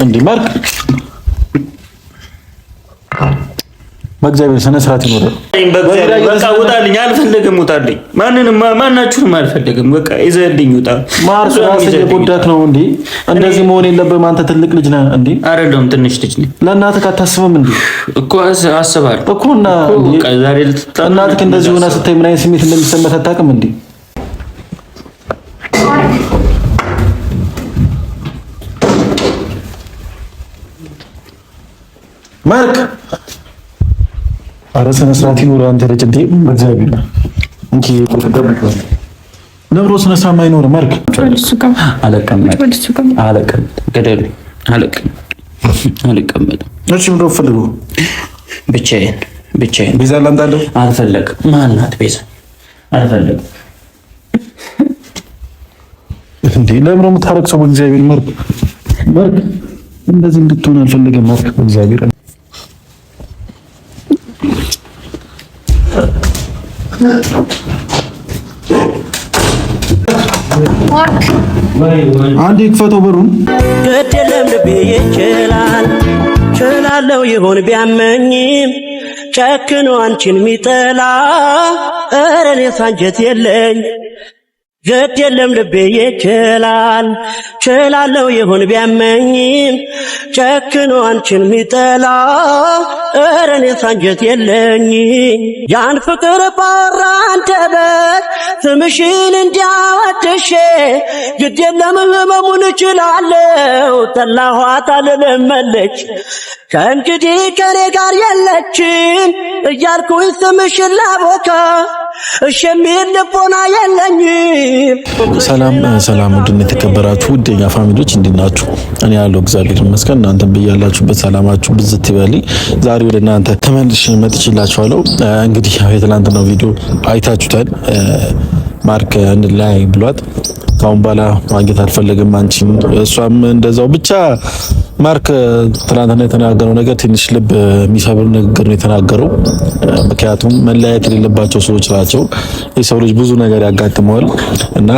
እንዴ ማርክ በእግዚአብሔር ስነ ስርዓት ይኖራል። በቃ ውጣልኝ፣ አልፈልግም። ውጣልኝ። ማናችሁንም አልፈልግም። በቃ ይዘልኝ ውጣ። ማርክ ራስህ የጎዳክ ነው እንዴ? እንደዚህ መሆን የለብህም። አንተ ትልቅ ልጅ ነህ እንዴ? አይደለም ትንሽ ልጅ ነኝ። ለእናትህ አታስብም እንዴ? እኮ አስባለሁ እኮ እና እናትህ እንደዚህ ሆና ስታይ ምን አይነት ስሜት እንደሚሰማት አታውቅም እንዴ? ማርክ ኧረ ስነ ስርዓት ይኖር አንተ ልጅ እንዴ! በእግዚአብሔር እንኪ ለብሮ ስነ ስርዓት ማይኖር ማርክ አልቀመጥም። እሺ ምንድን ነው ፈልገው? ብቻዬን ቤዛ ላምጣልህ? አልፈለግም። ማናት ቤዛ? አልፈለግም። እንዴ ለብሮ የምታረቅሰው? በእግዚአብሔር ማርክ እንደዚህ እንድትሆን አልፈለገም ማርክ በእግዚአብሔር አንዴ ክፈተው በሩን። ግድ የለም ልቤ ይችላል ችላለው ይሆን ቢያመኝም ጨክኖ አንቺን ሚጠላ ኧረ እኔስ አንጀት የለኝ። ግድ የለም ልቤ ይችላል ችላለው ይሆን ቢያመኝም ጨክኖ አንቺን ሚጠላ ኧረ እኔስ አንጀት የለኝ። ያን ፍቅር ባወራ አንደበት ስምሽን እንዲያወድሼ ግድ የለም ህመሙን እችላለሁ ጠላኋት አልለመለች ከእንግዲህ ከኔ ጋር የለችን እያልኩኝ ስምሽን ላቦካ እሺ የሚል ልቦና የለኝም። ሰላም ውድና የተከበራችሁ ውድ የኛ ፋሚሊዎች እንዴት ናችሁ? እኔ ያለው እግዚአብሔር ይመስገን። እናንተም በያላችሁበት ሰላማችሁ ብዝት ይበል። ዛሬ ወደ እናንተ ተመልሼ መጥቼላችኋለሁ። እንግዲህ የትናንትናው ቪዲዮ አይታችሁታል። ማርክ እንላይ ብሏት ካሁን በኋላ ማግኘት አልፈለግም አንቺን፣ እሷም እንደዛው። ብቻ ማርክ ትናንትና የተናገረው ነገር ትንሽ ልብ የሚሰብር ንግግር ነው የተናገረው። ምክንያቱም መለያየት የሌለባቸው ሰዎች ናቸው። የሰው ልጅ ብዙ ነገር ያጋጥመዋል እና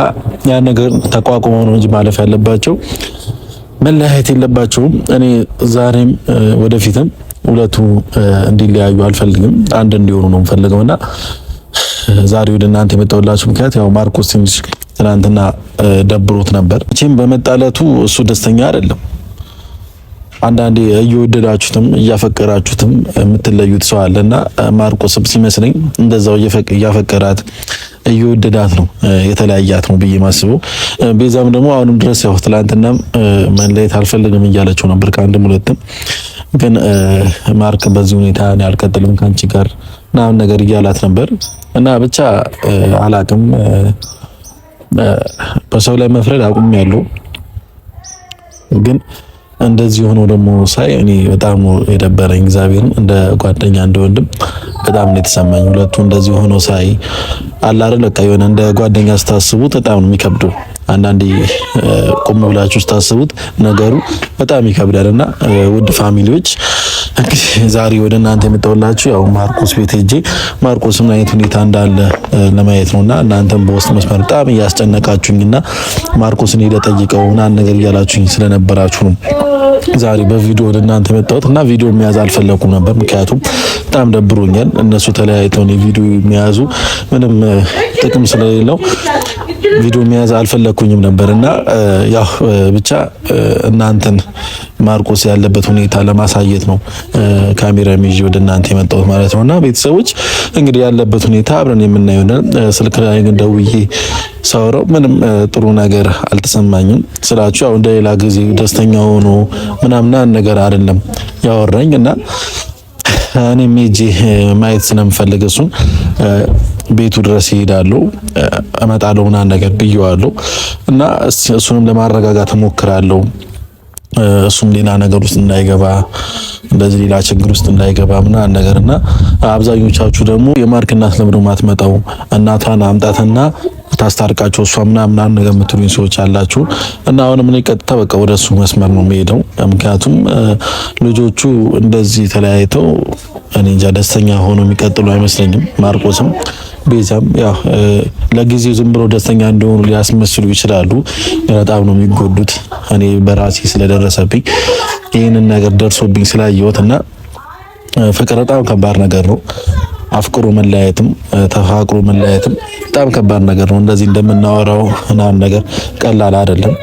ያን ነገር ተቋቁመው ነው እንጂ ማለፍ ያለባቸው፣ መለያየት የለባቸውም። እኔ ዛሬም ወደፊትም ሁለቱ እንዲለያዩ አልፈልግም፣ አንድ እንዲሆኑ ነው የምፈልገውና ዛሬ ወደ እናንተ የመጣሁላችሁ ምክንያት ያው ማርቆስ ትንሽ ትናንትና ደብሮት ነበር። እቺም በመጣለቱ እሱ ደስተኛ አይደለም። አንዳንዴ እየወደዳችሁትም እያፈቀራችሁትም የምትለዩት ሰው አለና ማርቆስም ሲመስለኝ እንደዛው እያፈቀራት እየወደዳት ነው የተለያያት ነው ብዬ ማስበው። ቤዛም ደግሞ አሁንም ድረስ ያው ትናንትናም መለየት አልፈልግም እያለችው ነበር ከአንድም ሁለትም። ግን ማርክ በዚህ ሁኔታ እኔ አልቀጥልም ካንቺ ጋር ምናምን ነገር እያላት ነበር እና ብቻ አላቅም። በሰው ላይ መፍረድ አቁሜያለሁ። ግን እንደዚህ ሆኖ ደግሞ ሳይ እኔ በጣም የደበረኝ እግዚአብሔርን እንደ ጓደኛ እንደ ወንድም በጣም ነው የተሰማኝ። ሁለቱ እንደዚህ ሆኖ ሳይ አለ አይደል በቃ የሆነ እንደ ጓደኛ ስታስቡት በጣም ነው የሚከብደው። አንዳንዴ ቆም ብላችሁ ስታስቡት ነገሩ በጣም ይከብዳልና ውድ ፋሚሊዎች እንግዲህ ዛሬ ወደ እናንተ የመጣሁላችሁ ያው ማርቆስ ቤት ሄጄ ማርቆስ ምን አይነት ሁኔታ እንዳለ ለማየት ነውና እናንተም በውስጥ መስመር በጣም እያስጨነቃችሁኝና ማርቆስን ሄደ ጠይቀው ምናምን ነገር እያላችሁኝ ስለነበራችሁ ነው ዛሬ በቪዲዮ ወደ እናንተ የመጣሁት። እና ቪዲዮ የሚያዝ አልፈለኩም ነበር ምክንያቱም በጣም ደብሮኛል። እነሱ ተለያይተው ነው ቪዲዮ የሚያዙ ምንም ጥቅም ስለሌለው ቪዲዮ የሚያዝ አልፈለኩኝም ነበርና ያው ብቻ እናንተን ማርቆስ ያለበት ሁኔታ ለማሳየት ነው ካሜራ ይዤ ወደ እናንተ የመጣሁት ማለት ነውና ቤተሰቦች እንግዲህ ያለበት ሁኔታ አብረን የምናየው ነው። ስልክ ላይ ግን ደውዬ ሳወራው ምንም ጥሩ ነገር አልተሰማኝም ስላችሁ ያው እንደሌላ ጊዜ ደስተኛ ሆኖ ምናምን ነገር አይደለም ያወራኝና እኔም ሄጄ ማየት ስለምፈልግ እሱን ቤቱ ድረስ እሄዳለሁ እመጣለሁ ምናምን ነገር ብየዋለሁ እና እሱንም ለማረጋጋት እሞክራለሁ። እሱም ሌላ ነገር ውስጥ እንዳይገባ እንደዚህ ሌላ ችግር ውስጥ እንዳይገባ ምናምን ነገርና አብዛኞቻችሁ ደግሞ የማርክ እናት ለምን ማትመጣው እናቷን አምጣትና ታስታርቃቸው እሷ ምናምን ነገር የምትሉኝ ሰዎች አላችሁ እና አሁንም እኔ ቀጥታ በቃ ወደሱ መስመር ነው የምሄደው። ምክንያቱም ልጆቹ እንደዚህ ተለያይተው እኔ እንጃ ደስተኛ ሆኖ የሚቀጥሉ አይመስለኝም። ማርቆስም ቤዛም ያው ለጊዜው ዝም ብሎ ደስተኛ እንደሆኑ ሊያስመስሉ ይችላሉ። በጣም ነው የሚጎዱት። እኔ በራሴ ስለደረሰብኝ ይህንን ነገር ደርሶብኝ ስላየሁትና ፍቅር በጣም ከባድ ነገር ነው። አፍቅሮ መለያየትም ተፋቅሮ መለያየትም በጣም ከባድ ነገር ነው። እንደዚህ እንደምናወራው ምናምን ነገር ቀላል አይደለም።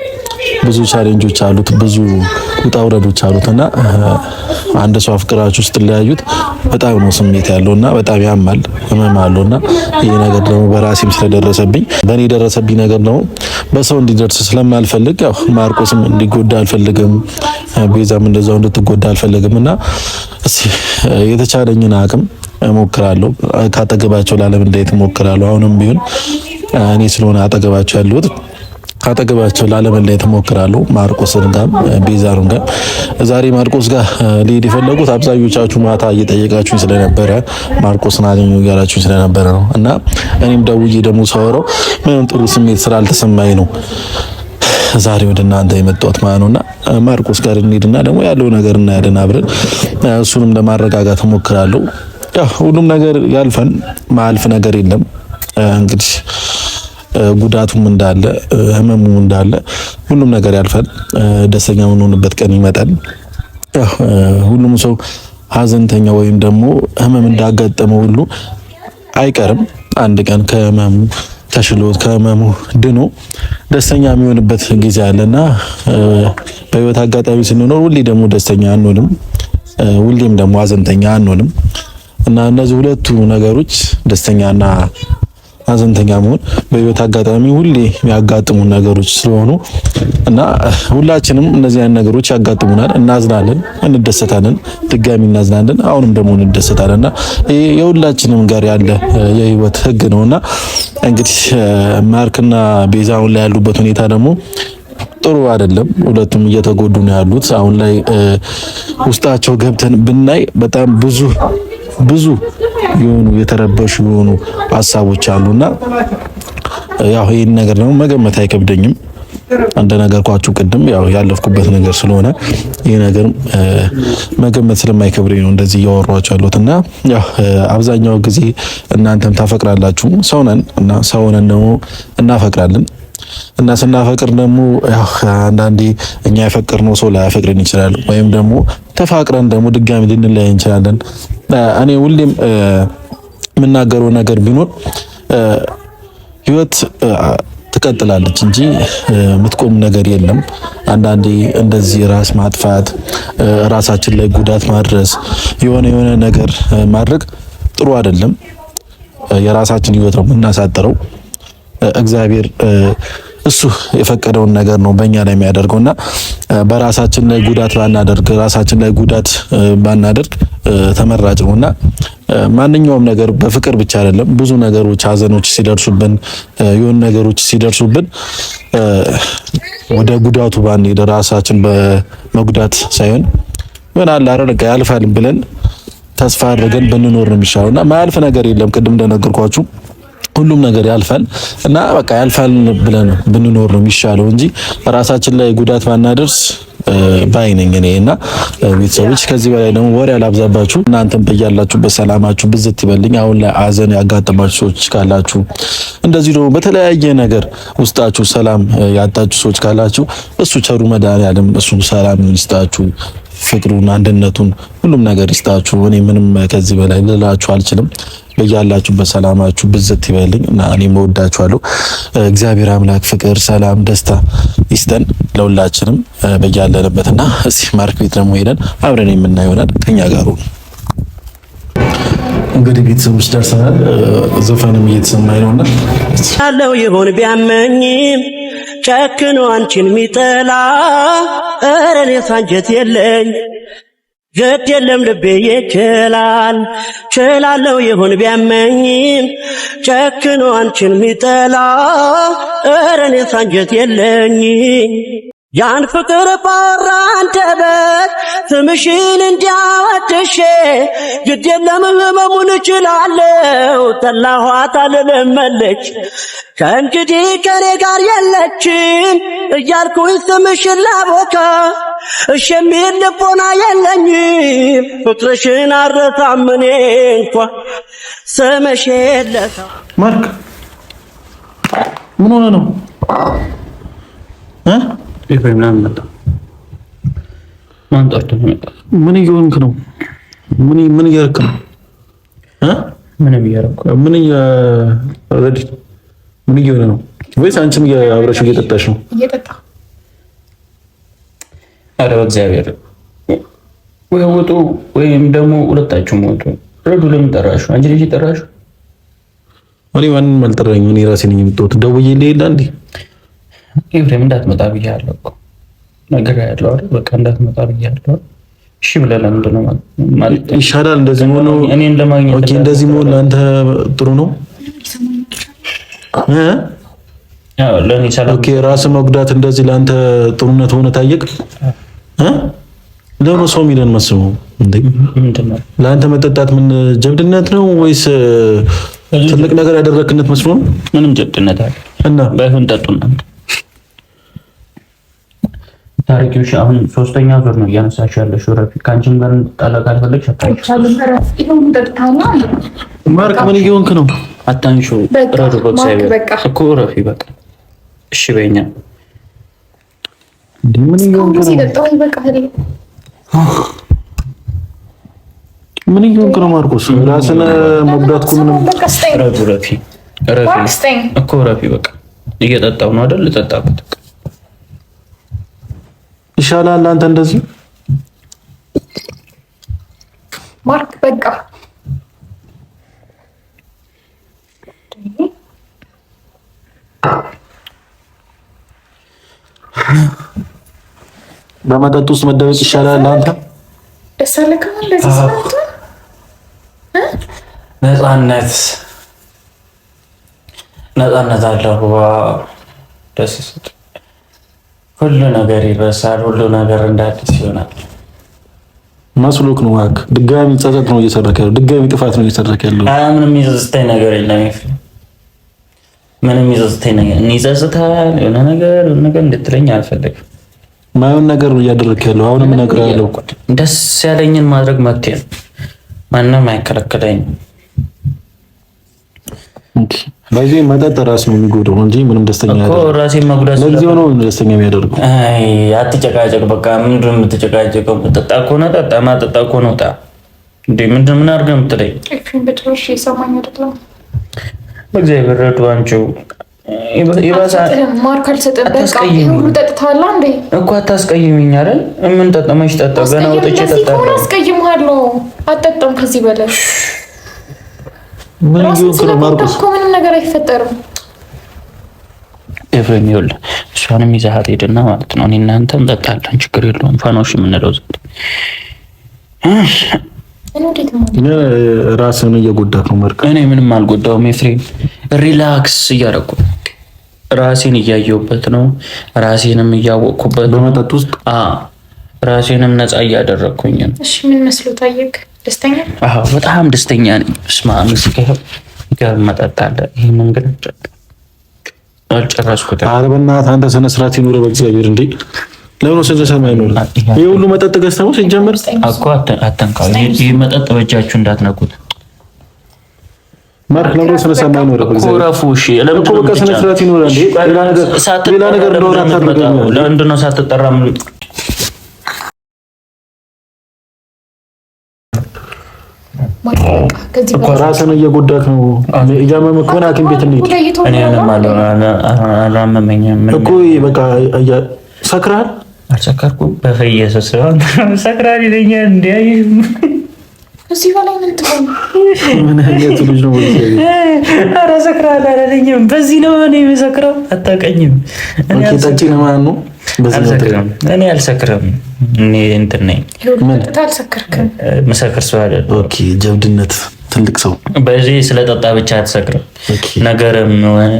ብዙ ቻሌንጆች አሉት፣ ብዙ ውጣ ውረዶች አሉትና አንድ ሰው አፍቅራችሁ ስትለያዩት በጣም ነው ስሜት ያለውና በጣም ያማል፣ ህመም አለውና ይሄ ነገር ደግሞ በራሴም ስለደረሰብኝ በእኔ የደረሰብኝ ነገር ነው በሰው እንዲደርስ ስለማልፈልግ ያው ማርቆስም እንዲጎዳ አልፈልግም፣ ቤዛም እንደዛው እንድትጎዳ አልፈልግምና እስኪ የተቻለኝን አቅም እሞክራለሁ። ካጠገባቸው ላለመለየት እሞክራለሁ። አሁንም ቢሆን እኔ ስለሆነ አጠገባቸው ያለሁት ካጠገባቸው ላለመለየት እሞክራለሁ። ማርቆስን ጋር ቤዛሩን ጋር ዛሬ ማርቆስ ጋር ሊሄድ የፈለጉት አብዛኞቻችሁ ማታ እየጠየቃችሁኝ ስለነበረ ማርቆስን አገኘሁ እያላችሁኝ ስለነበረ ነው እና እኔም ደውዬ ደግሞ ሳወራው ምንም ጥሩ ስሜት ስላልተሰማኝ ነው ዛሬ ወደ እናንተ የመጣሁት ማለት ነውና ማርቆስ ጋር እንሂድና ደግሞ ያለው ነገር እናያለን አብረን። እሱንም ለማረጋጋት እሞክራለሁ። ያው ሁሉም ነገር ያልፋል፣ ማያልፍ ነገር የለም። እንግዲህ ጉዳቱም እንዳለ ህመሙም እንዳለ ሁሉም ነገር ያልፋል። ደስተኛ የምንሆንበት ቀን ይመጣል። ያው ሁሉም ሰው ሀዘንተኛ ወይም ደግሞ ህመም እንዳጋጠመው ሁሉ አይቀርም። አንድ ቀን ከህመሙ ተሽሎት ከህመሙ ድኖ ደስተኛ የሚሆንበት ጊዜ አለና በህይወት አጋጣሚ ስንኖር ሁሌ ደግሞ ደስተኛ አንሆንም፣ ሁሌም ደግሞ ሀዘንተኛ አንሆንም እና እነዚህ ሁለቱ ነገሮች ደስተኛና ሀዘንተኛ መሆን በህይወት አጋጣሚ ሁሌ የሚያጋጥሙ ነገሮች ስለሆኑ እና ሁላችንም እነዚህ አይነት ነገሮች ያጋጥሙናል። እናዝናለን፣ እንደሰታለን፣ ድጋሚ እናዝናለን፣ አሁንም ደግሞ እንደሰታለንና ይሄ የሁላችንም ጋር ያለ የህይወት ህግ ነውና እንግዲህ ማርክና ቤዛ አሁን ላይ ያሉበት ሁኔታ ደግሞ ጥሩ አይደለም። ሁለቱም እየተጎዱ ነው ያሉት። አሁን ላይ ውስጣቸው ገብተን ብናይ በጣም ብዙ የሆኑ የተረበሹ የሆኑ ሀሳቦች አሉና ያው ይሄን ነገር ደግሞ መገመት አይከብደኝም። እንደነገርኳችሁ ቅድም ያው ያለፍኩበት ነገር ስለሆነ ይሄ ነገር መገመት ስለማይከብደኝ ነው እንደዚህ እያወራኋችሁ ያለሁትና ያው አብዛኛው ጊዜ እናንተም ታፈቅራላችሁ፣ ሰው ነን እና ሰው ነን ደግሞ እናፈቅራለን እና ስናፈቅር ደግሞ ያው አንዳንዴ እኛ ያፈቅርነው ሰው ላያፈቅረን ይችላል፣ ወይም ደግሞ ተፋቅረን ደግሞ ድጋሚ ልንለያይ እንችላለን። እኔ ሁሌም የምናገረው ነገር ቢኖር ህይወት ትቀጥላለች እንጂ የምትቆም ነገር የለም። አንዳንዴ እንደዚህ ራስ ማጥፋት፣ ራሳችን ላይ ጉዳት ማድረስ፣ የሆነ ነገር ማድረግ ጥሩ አይደለም። የራሳችን ህይወት ነው የምናሳጥረው። እግዚአብሔር እሱ የፈቀደውን ነገር ነው በእኛ ላይ የሚያደርገውና በራሳችን ላይ ጉዳት ባናደርግ፣ ራሳችን ላይ ጉዳት ባናደርግ ተመራጭ ነውና ማንኛውም ነገር በፍቅር ብቻ አይደለም። ብዙ ነገሮች ሀዘኖች ሲደርሱብን፣ የሆነ ነገሮች ሲደርሱብን ወደ ጉዳቱ ባንሄድ ራሳችን በመጉዳት ሳይሆን ይሆናል አረጋ ያልፋል ብለን ተስፋ አድርገን ብንኖር ነው የሚሻለውና ማያልፍ ነገር የለም። ቅድም እንደነገርኳችሁ ሁሉም ነገር ያልፋል እና በቃ ያልፋል ብለን ብንኖር ነው የሚሻለው እንጂ ራሳችን ላይ ጉዳት ባናደርስ ባይነኝ እኔና ቤተሰቦች። ከዚህ በላይ ደግሞ ወሬ አላብዛባችሁ። እናንተም በያላችሁበት ሰላማችሁ ብዝት ይበልኝ። አሁን ላይ ሀዘን ያጋጠማችሁ ሰዎች ካላችሁ፣ እንደዚህ ደግሞ በተለያየ ነገር ውስጣችሁ ሰላም ያጣችሁ ሰዎች ካላችሁ እሱ ቸሩ መድኃኒዓለም እሱ ሰላም ይስጣችሁ፣ ፍቅሩን አንድነቱን ሁሉም ነገር ይስጣችሁ። እኔ ምንም ከዚህ በላይ ልላችሁ አልችልም። በያላችሁበት ሰላማችሁ ብዝት ይበልኝ እና እኔም እወዳችኋለሁ። እግዚአብሔር አምላክ ፍቅር፣ ሰላም፣ ደስታ ይስጠን ለሁላችንም በያለንበትና እስቲ ማርክ ቤት ደግሞ ሄደን አብረን የምናየው ይሆናል። ከኛ ጋር ሁኑ። እንግዲህ ቤተሰቦች ደርሰናል። ዘፈንም እየተሰማኝ ነውና ያለው ይሆን ቢያመኝም ጨክኖ አንቺን ሚጠላ ኧረ እኔስ አንጀት የለኝ ግድ የለም ልቤ ይችላል ችላለው ይሆን ቢያመኝም ጨክኖ አንቺን ሚጠላ ኧረ እኔስ አንጀት የለኝ ያን ፍቅር ባወራ አንደበት ስምሽን እንዲያወድሼ ግድ የለም ህመሙን እችላለሁ ጠላኋት አልለመለች ከእንግዲህ ከኔ ጋር የለችም እያልኩኝ ስምሽን ላቦካ እሺ የሚል ልቦና የለኝም ፍቅርሽን አልረሳም እኔ እንኳ ስምሽን ለታ ማርክ ምን ሆነ ነው ኤፍሬም ምናምን መጣ። ማን ጠርቶ ነው? ምን እየሆንክ ነው? ምን እያደረክ ነው? ምንም እያደረኩ ምን እየሆነ ነው? ወይስ አንቺም አብረሽው እየጠጣሽ ነው? እየጠጣ ኧረ በእግዚአብሔር ወይ ወጡ ወይም ደግሞ ሁለታችሁም ወጡ። ረዱ ለምን ጠራሽው? አንቺ ልጅ ጠራሽው? እኔ ማንንም አልጠራኝም። እኔ ራሴ ነኝ የምትወት ደውዬልህ የለ እንዴ? ኤፍሬም እንዳትመጣ ብያለሁ እኮ ነገር ያለው አይደል? በቃ እንዳትመጣ ብያለሁ። እሺ ብለህ ለምንድን ነው ማለት ይሻላል? እንደዚህ መሆኑ እኔን ለማግኘት ኦኬ፣ እንደዚህ መሆኑ ለአንተ ጥሩ ነው? ያው ለኔ ሰላም ኦኬ፣ ራስ መጉዳት እንደዚህ ለአንተ ጥሩነት ሆነ ታየቅ? ለምን ሰው የሚለን መስሎ እንዴ? ምንድን ነው ለአንተ መጠጣት ምን ጀብድነት ነው ወይስ ትልቅ ነገር ያደረክነት መስሎ ነው? ምንም ጀብድነት አለ እና ባይሆን ጠጡና ታሪክሽ አሁን ሶስተኛ ዙር ነው እያነሳሽ ያለሽ። ረፊ ካንቺም ጋር ጣላ ካልፈለግሽ አታንሺ። ማርክ ምን እየሆንክ ነው? አታንሺ። ረዱ በእግዚአብሔር እኮ ረፊ በቃ እሺ በይኛ። ምን እየሆንክ ነው? ምን እየሆንክ ነው ማርቆስ? ራስን መጉዳት እኮ ምንም ረዱ ረፊ እኮ ረፊ በቃ እየጠጣው ነው አይደል? ልጠጣበት ይሻላል። አንተ እንደዚህ ማርክ በቃ በመጠጥ ውስጥ መደበቅ ይሻላል። አንተ ደስ አለህ እንደዚህ ስላንተ ነፃነት አለው። ደስ ሲል ሁሉ ነገር ይረሳል። ሁሉ ነገር እንዳዲስ ይሆናል። መስሎክ ነው ዋክ ድጋሚ ጸጸት ነው እየሰራክ ያለው። ድጋሚ ጥፋት ነው እየሰራክ ያለው። ምንም ይዘዝተኝ ነገር የለም። ምንም ይዘዝተኝ ነገር እንይዘዝታል። የሆነ ነገር እንድትለኝ አልፈልግም። ማየውን ነገር ነው እያደረክ ያለው። አሁንም እነግርሃለሁ ደስ ያለኝን ማድረግ መብቴ ነው። ማንም አይከለክለኝም። ባይዜ መጠጥ ራስ ነው የሚጎዳው እንጂ ምንም ደስተኛ አይደለም እኮ። ራሴን መጉዳት ስለዚህ ነው ደስተኛ የሚያደርገው። አይ አትጨቃጨቅ። በቃ ምንድን ነው የምትጨቃጨቀው? ጠጣ ከሆነ ጠጣ፣ ማጠጣ ከሆነ ውጣ። እንዴ ምንድን ምን አድርገህ የምትለኝ? በጭራሽ የሰማኝ አይደለም። በእግዚአብሔር ረዱ። አንቺው ይባሳ ማርክ አልሰጠም። በቃ ሁሉ ጠጥተሃል እንዴ? እኮ አታስቀይሚኝ አይደል? ምን ጠጣመሽ? ጠጣ ገና ወጥቼ ጠጣ። አስቀይምሃለሁ። አትጠጣም ከዚህ በላይ ምን ይሁን ማርቆስ እኮ ምንም ነገር አይፈጠርም። ኤፍሬም ይኸውልህ እሷንም ይዘሃት ሄድና ማለት ነው እኔ እናንተ እንጠጣለን፣ ችግር የለውም። ፋኖሽ የምንለው ዘንድ ራስህን እየጎዳህ ነው ማርቆስ። እኔ ምንም አልጎዳውም ኤፍሬም፣ ሪላክስ እያደረኩ ራሴን እያየሁበት ነው፣ ራሴንም እያወቅኩበት በመጠጥ ውስጥ ራሴንም ነፃ እያደረኩኝ ነው። እሺ ምን መስሎ ታየክ? ደስተኛ? አዎ በጣም ደስተኛ ነኝ። ስማ ጋር መጠጥ አለ። ይሄ መንገድ አልጨረስኩትም። ኧረ በእናትህ አንተ ስነ ስርዓት ይኑር በእግዚአብሔር። እንዴ ለምን ስነ ስርዓት አይኖርም? ይሄ ሁሉ መጠጥ ገዝተህ ነው ሲጀመር እኮ አተንካው። ይሄ መጠጥ በእጃችሁ እንዳትነኩት ማርክ። ለምን ስነ ስርዓት አይኖርም? በእግዚአብሔር ረፉ። እሺ ለምን እኮ በቃ ስነ ስርዓት ይኑር። እንዴ ሌላ ነገር እንደሆነ አታደርገው። ለምንድን ነው ሳትጠራ እኮ ራስህን እየጎዳህ ነው። እያመመህ ከሆነ ሐኪም ቤት እንሂድ። እኔ ምንም አላመመኝም እኮ በቃ ሰክረሃል? አልሰከርኩም። በፈየሰ ሲሆን ሰክራል ይለኛል። እንዴ እዚህ በላይ ምን ትሆን? ምን አይነት ልጅ ነው? ኧረ ሰክራል አላለኝም። በዚህ ነው እኔ የምሰክረው። አታውቀኝም። እኔ ጠጪ ነው ማለት ነው። እኔ አልሰክርም። እኔ እንትን ነኝ። አልሰከርክም። መሰክር ሰው አይደለም። ኦኬ ጀብድነት ትልቅ ሰው በዚህ ስለጠጣ ብቻ አትሰክርም። ነገርም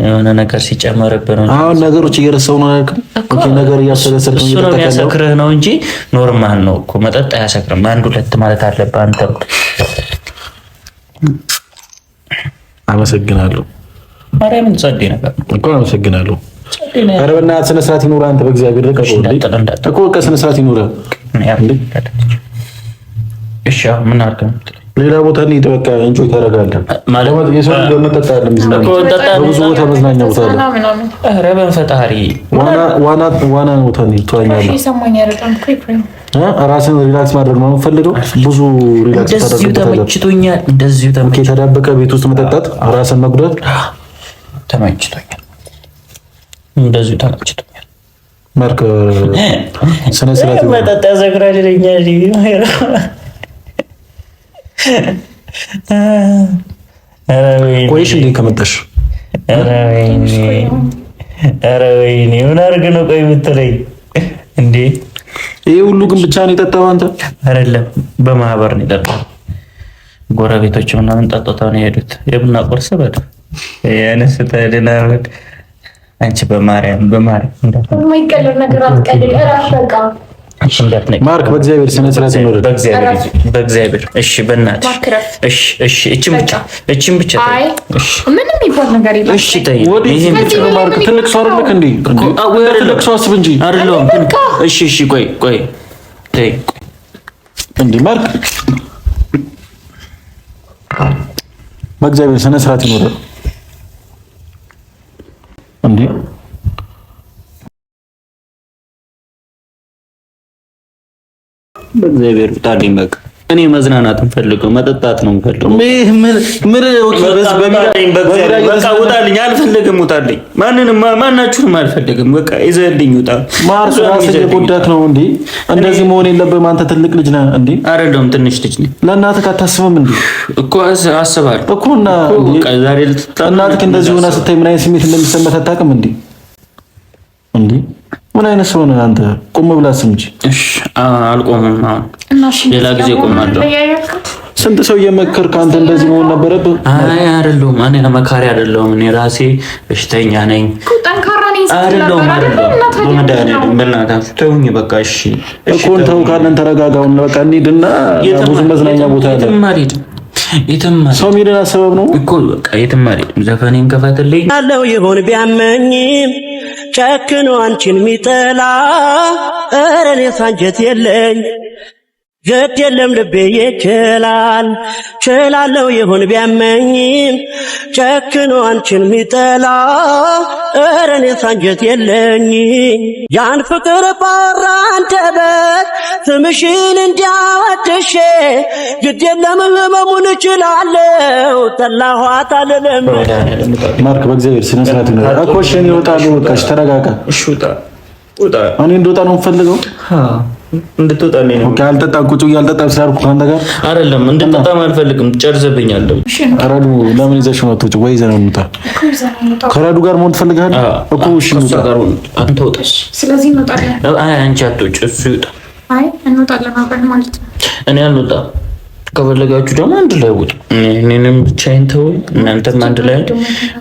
የሆነ ነገር ሲጨመርብህ ነው። አሁን ነገሮች እየረሳው ነው አይደል? ኦኬ ነገር እያሰለሰልክ ነው። እሱ ነው የሚያሰክርህ ነው እንጂ ኖርማል ነው እኮ መጠጥ አያሰክርም። አንድ ሁለት ማለት አለብህ አንተ። አመሰግናለሁ። ማርያምን ጸዴ ነገር እኮ አመሰግናለሁ። ኧረ በእናትህ ስነ ስርዓት ይኑርህ አንተ በእግዚአብሔር እኮ ስነ ስርዓት ይኑርህ። እሺ ምን አድርገን ሌላ ቦታ እንሂድ። በቃ እንጆ ታደርጋለህ ማለት የሰው ልጅ መጠጣ አይደለም። ብዙ ቦታ መዝናኛ ቦታ አለ። ኧረ በፈጣሪ ዋና ቦታ እንሂድ። ትዋኛለህ። ራስን ሪላክስ ማድረግ ነው የምፈልገው። ብዙ ሪላክስ እንደዚሁ ተመችቶኛል። እንደዚሁ ተደበቀ ቤት ውስጥ መጠጣት ራስን መጉዳት ተመችቶኛል። እንደዚሁ ተመችቶኛል። ማርክ ስነ ስርዓት መጠጥ ያሰክራል ይለኛል። ቆይሽ እንዴ ከመጣሽ? ኧረ ወይኔ ምን አድርግ ነው ቆይ የምትለኝ እንዴ? ይሄ ሁሉ ግን ብቻ ነው የጠጣው አንተ? አይደለም በማህበር ነው የጠጣው። ጎረቤቶች ምናምን ጠጥተው ነው የሄዱት። የቡና ቁርስ በል ያነስ ተደና አንቺ በማርያም የማይቀለድ ነገር አትቀልድ። እራስ በቃ ማርክ በእግዚአብሔር ስነ ስርዓት ይኖር። በእግዚአብሔር እሺ፣ በእናትሽ እሺ፣ እቺን ብቻ አይ ምንም ይባል ነገር የለም። እሺ ተይ። ይሄን ብቻ ማርክ ትልቅ ሰው አይደለክ እንዴ? ትልቅ ሰው አስብ እንጂ አይደለም። እሺ፣ ቆይ ተይ እንዴ ማርክ በእግዚአብሔር ስነ ስርዓት ይኖር እንዴ? በእግዚአብሔር ብታለኝ በቃ እኔ መዝናናት እንፈልገው መጠጣት ነው እንፈልገው። በቃ ውጣልኝ፣ አልፈልግም። ውጣልኝ፣ ማናችሁንም አልፈልግም። በቃ ይዘልኝ ውጣ። ማርክ ራስህ የጎዳክ ነው እንዴ? እንደዚህ መሆን የለብህም። አንተ ትልቅ ልጅ ነህ እንዴ? አይደለም ትንሽ ልጅ ነኝ። ለእናትህ አታስብም እንዴ? እኮ አስባለሁ እኮ እና ዛሬ እናትህ እንደዚህ ሆና ስታይ ምን አይነት ስሜት እንደሚሰማት አታውቅም እንዴ? እንዴ ምን አይነት ሰው ነህ አንተ? ቁም ብላ ስምጪ። እሺ አልቆምም። ሌላ ጊዜ ቆማለሁ። ስንት ሰው እየመከርክ አንተ እንደዚህ መሆን ነበረብህ? አይ አይደለሁም፣ እኔ መካሪ አይደለሁም። እኔ ራሴ በሽተኛ ነኝ። ጠንካራ ነኝ። አይደለሁም። በእናትህ ተውኝ በቃ። እሺ እኮ ተው ካለን ተረጋጋውን። በቃ እንሂድና ብዙ መዝናኛ ቦታ አለ። የትም ሰው ሚልና ሰበብ ነው እኮ በቃ የትም አልሄድም። ዘፈኔን ከፈትልኝ አለው ይሁን ቢያመኝም ጨክኖ አንቺን ሚጠላ ኧረ እኔስ አንጀት የለኝ ግድ የለም ልቤ ይችላል ችላለው ይሁን ቢያመኝም ጨክኖ አንቺን ሚጠላ ኧረ እኔስ አንጀት የለኝ ያን ፍቅር ባወራ አንደበት ስምሽን እንዲያወድሼ ግድ የለም ህመሙን እችላለሁ ጠላኋት አልልም። ማርክ በእግዚአብሔር ስነ ስርዓት ነው እኮ። እሺ እኔ እወጣለሁ። በቃ እሺ ተረጋጋ። እሺ ውጣ። እኔ እንደወጣ ነው የምፈልገው። እንድትወጣልኝ ነው። ኦኬ አልጠጣም። ቁጭ ብዬ አልጠጣም ስላልኩ ከአንተ ጋር አይደለም። እንድትጠጣም አልፈልግም። ጨርሰብኛለሁ። ረዱ ለምን ይዘሽ ነው የምትወጪው? ወይ ይዘህ ነው የምትወጣው? ከረዱ ጋር መሆን ትፈልጋለህ እኮ? እሺ አንተ ውጣ። ስለዚህ እንወጣለን። አይ አንቺ አትወጪ፣ እሱ ይውጣ። አይ እንወጣለን አብረን ማለት ነው። እኔ አልወጣም። ከፈለጋችሁ ደግሞ አንድ ላይ ውጡ። እኔንም ብቻዬን ተው፣ እናንተም አንድ ላይ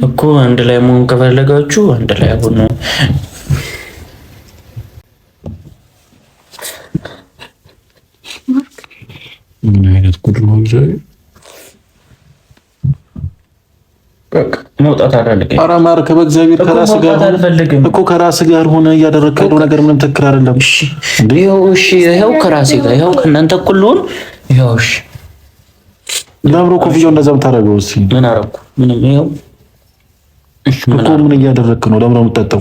እኮ አንድ ላይ መሆን ከፈለጋችሁ አንድ ላይ አሁን ምን አይነት ጉድ ነው? በቃ መውጣት አልፈልግም። ኧረ ማርክ በእግዚአብሔር ከራስህ ጋር እኮ ከራስህ ጋር ሆነ እያደረግህ ያለው ነገር ምንም ትክክል አይደለም። እሺ ይኸው ከራሴ ጋር ይኸው ከእናንተ እኩል ልሆን። ይኸው እሺ ለምሮ ኮፍያው እንደዛ የምታደርገው እስኪ ምን አደረኩ? ምንም። ይኸው እኮ ምን እያደረግህ ነው? ለምን ነው የምትጠጣው?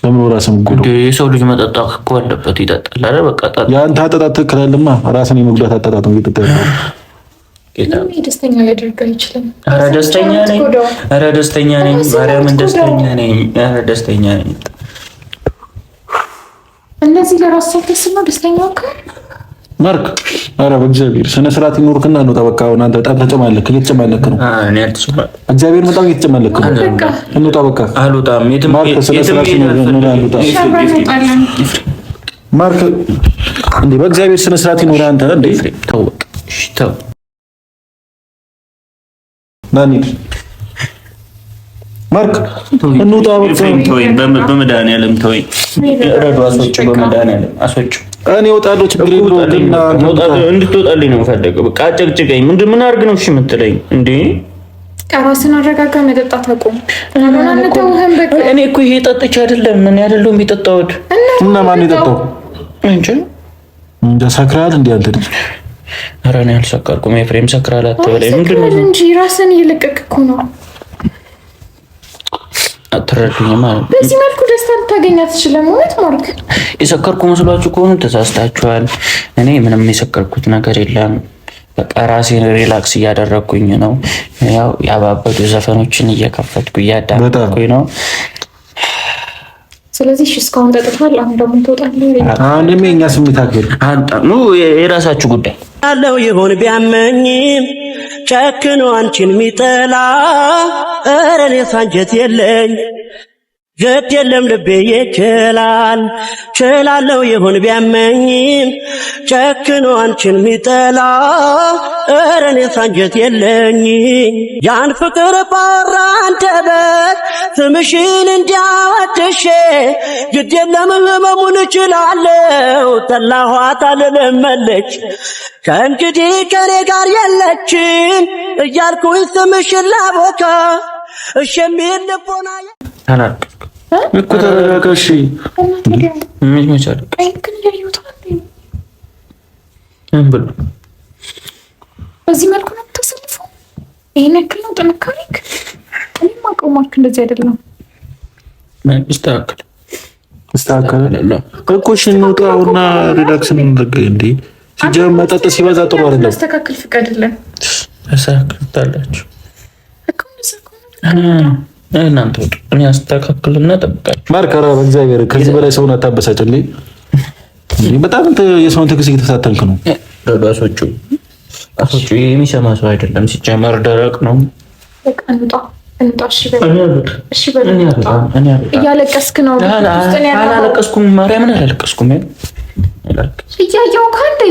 ለምን ነው ራስህን የምትጎዳው? የሰው ልጅ መጠጣት እኮ አለበት፣ ይጠጣል አይደል? በቃ ጠጣ። የአንተ አጠጣጥ ትክክል አይደለማ። ራስህን የመጉዳት አጠጣጥ ነው እየጠጣህ ያለው። ደስተኛ ሊያደርገው አይችልም። ኧረ ደስተኛ ነኝ። ኧረ ደስተኛ ነኝ። ማርያምን ደስተኛ ነኝ። ኧረ ደስተኛ ነኝ። እነዚህ ለራስ ሰተስ ነው ደስተኛ ማርክ ኧረ በእግዚአብሔር ስነ ስርዓት ይኖርክና ነው። በቃ አሁን አንተ በጣም ተጨማለክ፣ እየተጨማለክ ነው። እኔ አልተጨማለክ። እግዚአብሔር በጣም እየተጨማለክ ነው። እንውጣ በቃ። አልወጣም። ማርክ ስነ ስርዓት ይኖርክና እንውጣ። ማርክ እንዴ በእግዚአብሔር ስነ ስርዓት ይኖር አንተ እንዴ። ተው በቃ እሺ ተው። ናኒ ማርክ እንውጣ። በመድኃኒዓለም ተወኝ። ረዱ አስወጪ፣ በመድኃኒዓለም አስወጪ። እኔ እወጣለሁ፣ ችግር የለውም። እንድትወጣልኝ ነው የምፈልገው። በቃ አጨቅጭቀኝ። ምን አድርግ ነው እሺ የምትለኝ እንዴ? ራስን አረጋጋ። መጠጣት አቁም። እኔ እኮ ይሄ ጠጥቼ አይደለም። ምን አይደለም የጠጣሁት። እና ማን የጠጣው? እንደ ሰክራል እንዴ አንተ ልጅ? ኧረ እኔ አልሰከርኩም። ኤፍሬም ሰክራል አትበለኝ። ምንድን ነው እንጂ ራስን እየለቀቅክ እኮ ነው። አትረዱኝም ማለት በዚህ መልኩ ደስታ ልታገኝ አትችልም። እውነት ማርክ፣ የሰከርኩ መስሏችሁ ከሆነ ተሳስታችኋል። እኔ ምንም የሰከርኩት ነገር የለም። በቃ ራሴን ሪላክስ እያደረግኩኝ ነው። ያው ያባበዱ ዘፈኖችን እየከፈትኩ እያዳመጥኩኝ ነው። ስለዚህ እስካሁን ጠጥቷል። አሁን ደግሞ ትወጣለህ። አሁንም የኛ ስሜት አገር የራሳችሁ ጉዳይ ያለው ይሁን ቢያመኝም ጨክኖ አንቺን ሚጠላ ኧረ እኔስ አንጀት የለኝ ግድ የለም ልቤ ይችላል ችላለው ይሁን ቢያመኝም ጨክኖ አንቺን ሚጠላ ኧረ እኔስ አንጀት የለኝ ያን ፍቅር ባወራ አንደበት ስምሽን እንዲያወድሼ ግድ የለም ህመሙን እችላለው ጠላኋት አልለመለች ከእንግዲህ ከኔ ጋር የለችን እያልኩኝ ስምሽን ላቦካ እሺ የሚል ልቦና እኮ ተረጋጋሽ። ምን ይመቻል? በዚህ መልኩ ነው የምታሳልፈው? ይሄን ያክል ነው ጥንካሬክ? እኔም አውቀው ማርክ እንደዚህ አይደለም። ይስተካከል እኮ እሺ፣ እንውጣውና ሪላክስ እናድርግ። እንዴ ሲጀመር መጠጥ ሲበዛ ጥሩ አይደለም። አስተካክል፣ ፍቀድልን። አስተካክላችሁ እናንተ ወጡ። እኔ አስተካክልና ጠብቃችሁ ማርክ። ኧረ በእግዚአብሔር ከዚህ በላይ ሰውን አታበሳጭልኝ። በጣም የሰውን ትዕግስት እየተፈታተንክ ነው። ረዳሶቹ የሚሰማ ሰው አይደለም። ሲጀመር ደረቅ ነው። በቃ እንውጣ። እሺ በል እያለቀስክ ነው። አላለቀስኩም፣ ማርያምን አላለቀስኩም። እያየሁ ካንዴ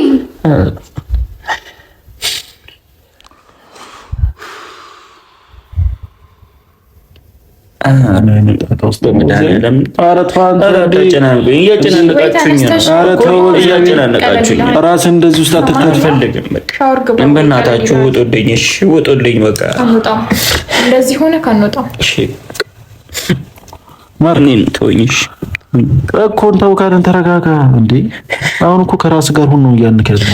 ራስን እንደዚህ ውስጥ አትፈልግም። በእናታችሁ ውጡልኝ፣ እሺ ውጡልኝ። በቃ እንደዚህ ሆነ ካንወጣም ማርኒን ተወኝሽ እኮ እንተው ካለን ተረጋጋ። እንዴ አሁን እኮ ከራስ ጋር ሆኖ እያንክ ያለ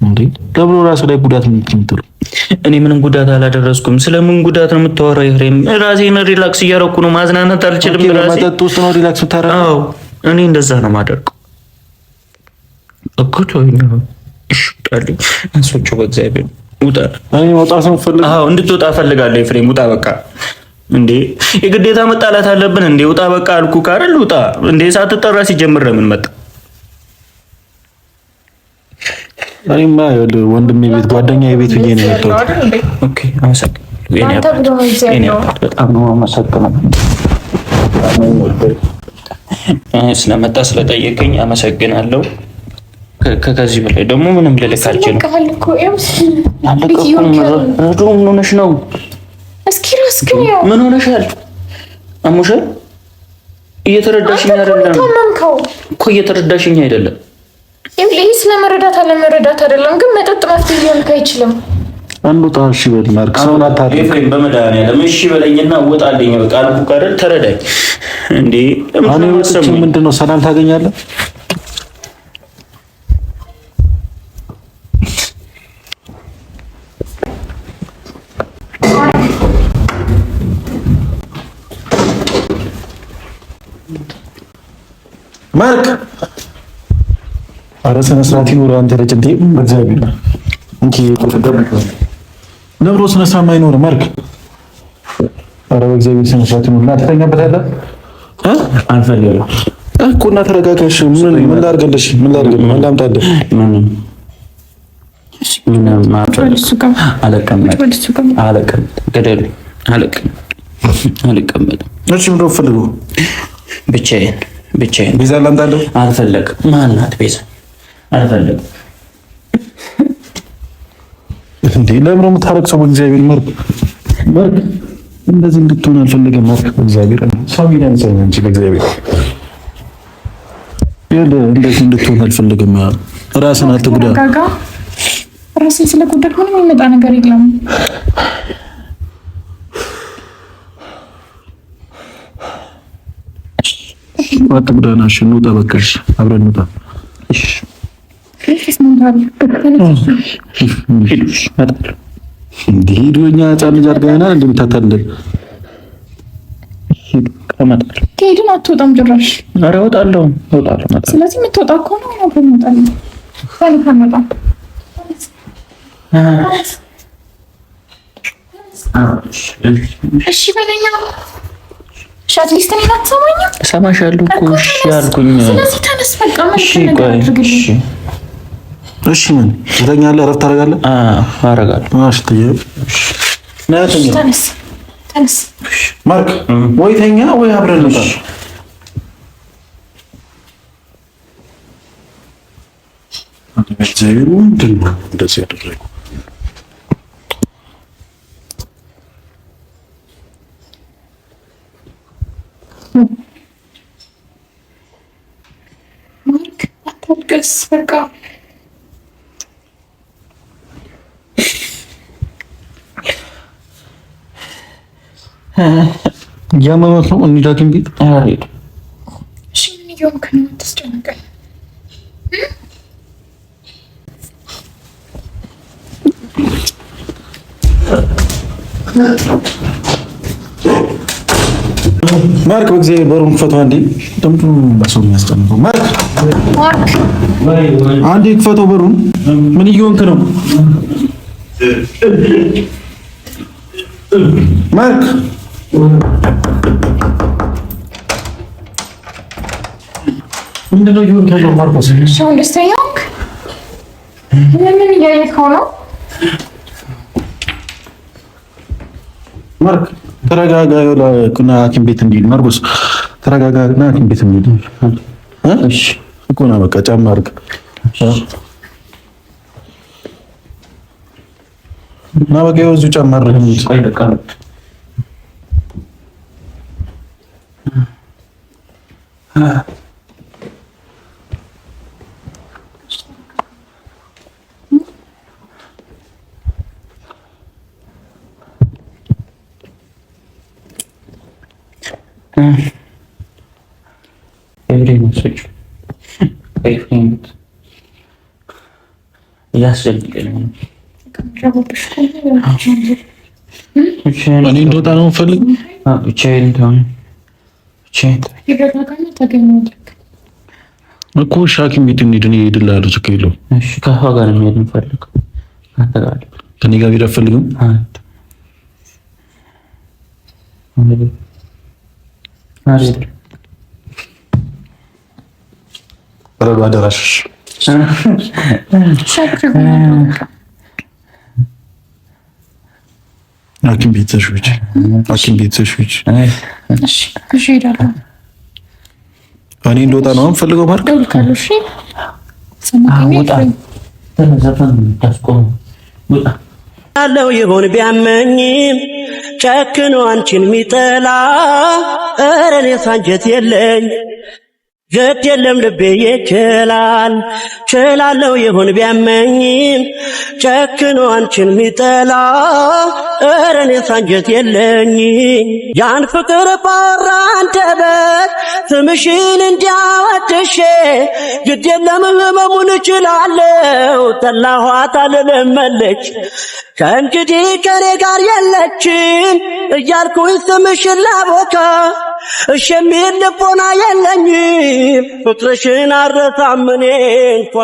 እንዴ ደብሮ ራስ ላይ ጉዳት የምትምጥሉ። እኔ ምንም ጉዳት አላደረስኩም። ስለምን ጉዳት ነው የምታወራው? ኤፍሬም ራሴን ሪላክስ እያደረኩ ነው። ማዝናናት አልችልም። ራሴ መጠጥ ውስጥ ነው ሪላክስ የምታደርገው? አዎ እኔ እንደዛ ነው የማደርገው እኮ። ተወኝ። እሺ ውጣልኝ። አንሶቹ በእግዚአብሔር ውጣ። እኔ መውጣት ነው ፈልግ። አዎ እንድትወጣ ፈልጋለሁ። ኤፍሬም ውጣ በቃ። እንዴ የግዴታ መጣላት አለብን እንዴ? ውጣ በቃ አልኩህ አይደል? ውጣ እንዴ። ሳትጠራ ሲጀምር ለምን መጣ? እኔማ ወንድሜ ቤት ጓደኛዬ ቤት ብዬ ነው የመጣሁት። ኦኬ አመሰግናለሁ። በጣም ነው አመሰግናለሁ። ስለመጣ ስለጠየቀኝ አመሰግናለሁ። ከዚህ በላይ ደግሞ ምንም ልልክ አልችልም። ረዱ ምን ሆነሽ ነው? እስኪ ራስክን ያው ምን ሆነሻል? አሙሻል? እየተረዳሽኝ አይደለም እኮ እየተረዳሽኝ አይደለም። ይሄ ስለመረዳት አለመረዳት አይደለም፣ ግን መጠጥ መፍትሄ ሊሆን አይችልም። አንዱታ እሺ በል ማርክ፣ ሰውን አታድርግ። ኤፍሬም በመድኃኒዓለም እሺ በለኝና ውጣልኝ። በቃ አልኩህ አይደል? ተረዳኝ እንዴ። ምንድን ነው ሰላም ታገኛለህ? ማርክ ኧረ ስነ ስርዓት ይኑር። አንተ ልጅ እንዴ በእግዚአብሔር እንኪ ነብሮ ስነ ስርዓት ማይኖር ማርክ። ኧረ በእግዚአብሔር ስነ ስርዓት ይኑር። እና ትተኛበታለህ አልፈልግም እኮ እና ተረጋጋሽ። ምን ላድርግልሽ? ምን ላድርግልህ? ምን ላምጣልህ? አልቀመጥም። እሺ ምንድን ነው ፈልገው? ብቻዬን ቤዛ ላምጣልህ? አልፈለግም። ማናት ቤዛ? አልፈለግም። እንዴ ለምን ነው የምታረቅሰው? በእግዚአብሔር ማርክ እንደዚህ እንድትሆን አልፈልግም። እግዚአብሔር ፋሚሊ አንሰኝ እንጂ እግዚአብሔር እንደዚህ እንድትሆን አልፈልግም። ራስን አትጉዳ። ራስን ስለጎዳህ ምንም የሚመጣ ነገር የለም። አትጉዳና። እሺ እንውጣ፣ በቃሽ፣ አብረን እንውጣ። እሺ እንዲህ ሄዱኛ ህፃን ልጅ አድርገናል። እንደምታታለን ከሄድን አትወጣም ጭራሽ። ኧረ እወጣለሁ። ስለዚህ የምትወጣ ከሆነ አብረን እንወጣለን። እሺ በለኛ። አትሊስት እኔን አትሰማኝም? እሰማሻለሁ እኮ እሺ አልኩኝ። ስለዚህ ተነስ በቃ። እሺ ምን ትተኛለህ? እረፍት ታደርጋለህ? አደርጋለሁ። ተነስ ማርክ፣ ወይ ተኛ ወይ አብረን እንውጣ። እግዚአብሔር ምንድን ነው እንደዚህ ያደረገው? ማርክ አታልቅስ በቃ። ያመመት ነው እንሂድ ሐኪም ቤት። እሺ ምን እየሆንክ ነው? አታስጨንቀኝ። ማርክ በእግዚአብሔር በሩን ክፈተው አንዴ። ደምቱ በሰው የሚያስጨንቀው ማርክ አንዴ ክፈተው በሩን። ምን እየሆንክ ነው ማርክ? ምንድነው እየሆንክ ያለው ማርቆስ? ሻው ደስተኛ ሆንክ? ምን እያየኸው ነው? ማርክ ተረጋጋ። ኩና ሐኪም ቤት እንሂድ። ማርቆስ ተረጋጋና ሐኪም ቤት እንሂድ። እሺ እኮ ነው በቃ ጫማ አድርግ። ና በቃ ይኸው እዚሁ ጫማ አድርግ። እኔ እንደወጣ ነው የምፈልግ። እኮ እሺ ሐኪም ቤት እንሂድ። እኔ እሄድልሃለሁ። ችግር የለውም። እሺ ከእሷ ጋር ነው የምሄድ የምፈልገው። አንተ ጋር ከእኔ ጋር ሄድ አትፈልግም? በረዶ አደራሽ። ሐኪም ቤት ተሽውጭ። ሐኪም ቤት ተሽውጭ። እሺ እሺ እሄዳለሁ። እኔ እንደወጣ ነው የምፈልገው። ማርክ እሺ ሰማኝ። ያለው ይሁን ቢያመኝም ጨክኖ አንቺን ሚጠላ ኧረ እኔስ አንጀት የለኝ ግድ የለም ልቤ ይችላል። ችላለው ይሁን ቢያመኝም ጨክኖ አንቺን ሚጠላ ኧረ እኔስ አንጀት የለኝ። ያን ፍቅር ባወራ አንደበት ስምሽን እንዲያወድሼ ግድ የለም ህመሙን እችላለው ጠላኋት አልለመለች ከእንግዲህ ከኔ ጋር የለችን እያልኩኝ ስምሽን ላቦካ እሺ የሚል ልቦና የለኝም ፍቅርሽን አልረሳም እኔ እንኳ